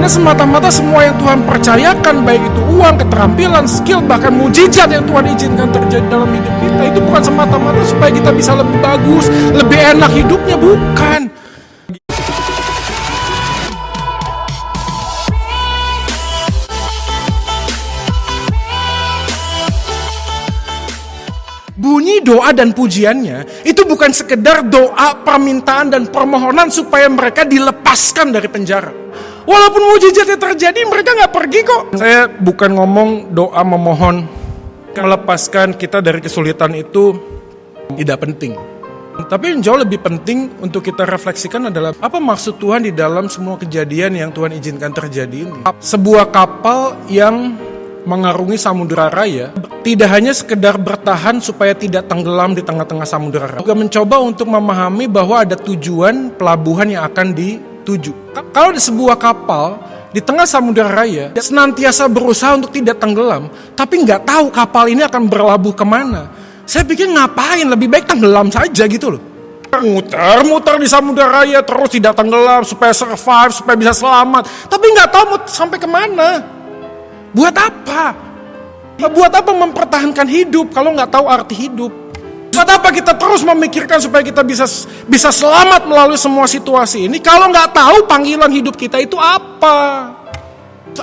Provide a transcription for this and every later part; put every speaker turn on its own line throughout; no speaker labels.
Karena semata-mata semua yang Tuhan percayakan, baik itu uang, keterampilan, skill, bahkan mujizat yang Tuhan izinkan terjadi dalam hidup kita, itu bukan semata-mata supaya kita bisa lebih bagus, lebih enak hidupnya, bukan. Bunyi doa dan pujiannya itu bukan sekedar doa, permintaan, dan permohonan supaya mereka dilepaskan dari penjara. Walaupun mujizatnya terjadi, mereka gak pergi kok. Saya bukan ngomong doa memohon melepaskan kita dari kesulitan itu tidak penting. Tapi yang jauh lebih penting untuk kita refleksikan adalah apa maksud Tuhan di dalam semua kejadian yang Tuhan izinkan terjadi ini. Sebuah kapal yang mengarungi Samudera Raya tidak hanya sekedar bertahan supaya tidak tenggelam di tengah-tengah Samudera Raya, juga mencoba untuk memahami bahwa ada tujuan pelabuhan yang akan dituju. Kalau di sebuah kapal di tengah Samudera Raya senantiasa berusaha untuk tidak tenggelam, tapi nggak tahu kapal ini akan berlabuh kemana, saya pikir ngapain, lebih baik tenggelam saja gitu loh. Muter-muter di Samudera Raya terus tidak tenggelam supaya survive, supaya bisa selamat, tapi nggak tahu mau sampai kemana. Buat apa? Buat apa mempertahankan hidup kalau nggak tahu arti hidup? Buat apa kita terus memikirkan supaya kita bisa selamat melalui semua situasi ini kalau nggak tahu panggilan hidup kita itu apa?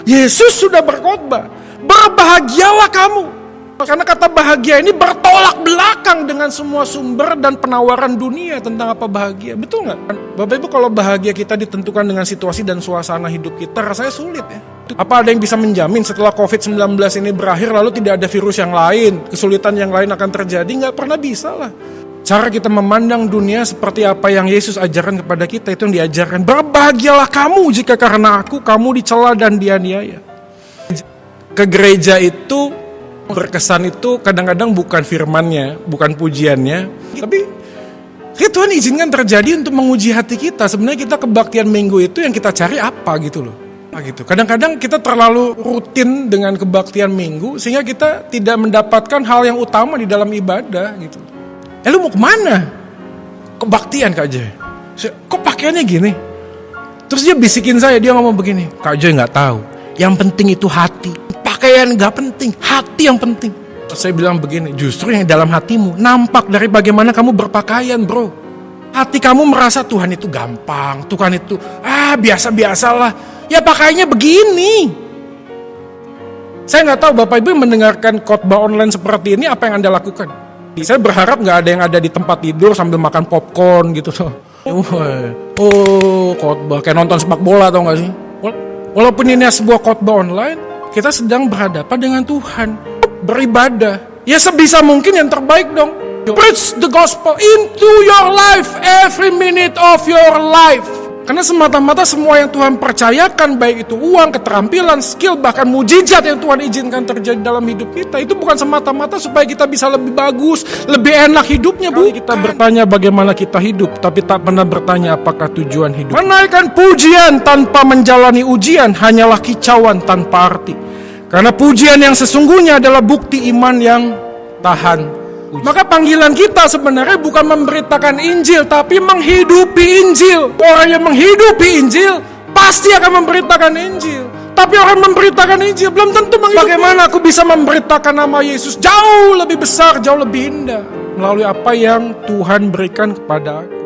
Yesus sudah berkhotbah, berbahagialah kamu. Karena kata bahagia ini bertolak belakang dengan semua sumber dan penawaran dunia tentang apa bahagia. Betul nggak? Bapak Ibu, kalau bahagia kita ditentukan dengan situasi dan suasana hidup kita, rasanya sulit ya. Apa ada yang bisa menjamin setelah COVID-19 ini berakhir lalu tidak ada virus yang lain, kesulitan yang lain akan terjadi? Nggak pernah bisa lah. Cara kita memandang dunia seperti apa yang Yesus ajarkan kepada kita, itu yang diajarkan. Berbahagialah kamu jika karena aku kamu dicela dan dianiaya. Ke gereja itu berkesan itu kadang-kadang bukan firmannya, bukan pujiannya, tapi Tuhan izinkan terjadi untuk menguji hati kita. Sebenarnya kita kebaktian minggu itu yang kita cari apa gitu loh. Gitu. Kadang-kadang kita terlalu rutin dengan kebaktian minggu sehingga kita tidak mendapatkan hal yang utama di dalam ibadah gitu. Lu mau kemana? Kebaktian Kak Joy. Kok pakaiannya gini? Terus dia bisikin saya, dia ngomong begini, Kak Joy nggak tahu. Yang penting itu hati. Pakaian gak penting, hati yang penting. Saya bilang begini, justru yang dalam hatimu nampak dari bagaimana kamu berpakaian, bro. Hati kamu merasa Tuhan itu gampang, Tuhan itu biasa-biasalah. Ya pakainya begini. Saya gak tahu Bapak Ibu mendengarkan khotbah online seperti ini, apa yang Anda lakukan? Saya berharap gak ada yang ada di tempat tidur sambil makan popcorn gitu. Khotbah kayak nonton sepak bola, tau gak sih? Walaupun ini sebuah khotbah online, kita sedang berhadapan dengan Tuhan, beribadah. Ya sebisa mungkin yang terbaik dong. Preach the gospel into your life, every minute of your life. Karena semata-mata semua yang Tuhan percayakan, baik itu uang, keterampilan, skill, bahkan mujizat yang Tuhan izinkan terjadi dalam hidup kita, itu bukan semata-mata supaya kita bisa lebih bagus, lebih enak hidupnya, bukan. Kita bertanya bagaimana kita hidup, tapi tak pernah bertanya apakah tujuan hidup. Menaikkan pujian tanpa menjalani ujian hanyalah kicauan tanpa arti. Karena pujian yang sesungguhnya adalah bukti iman yang tahan. Maka panggilan kita sebenarnya bukan memberitakan Injil, tapi menghidupi Injil. Orang yang menghidupi Injil pasti akan memberitakan Injil. Tapi orang memberitakan Injil belum tentu menghidupi. Bagaimana aku bisa memberitakan nama Yesus jauh lebih besar, jauh lebih indah melalui apa yang Tuhan berikan kepada aku.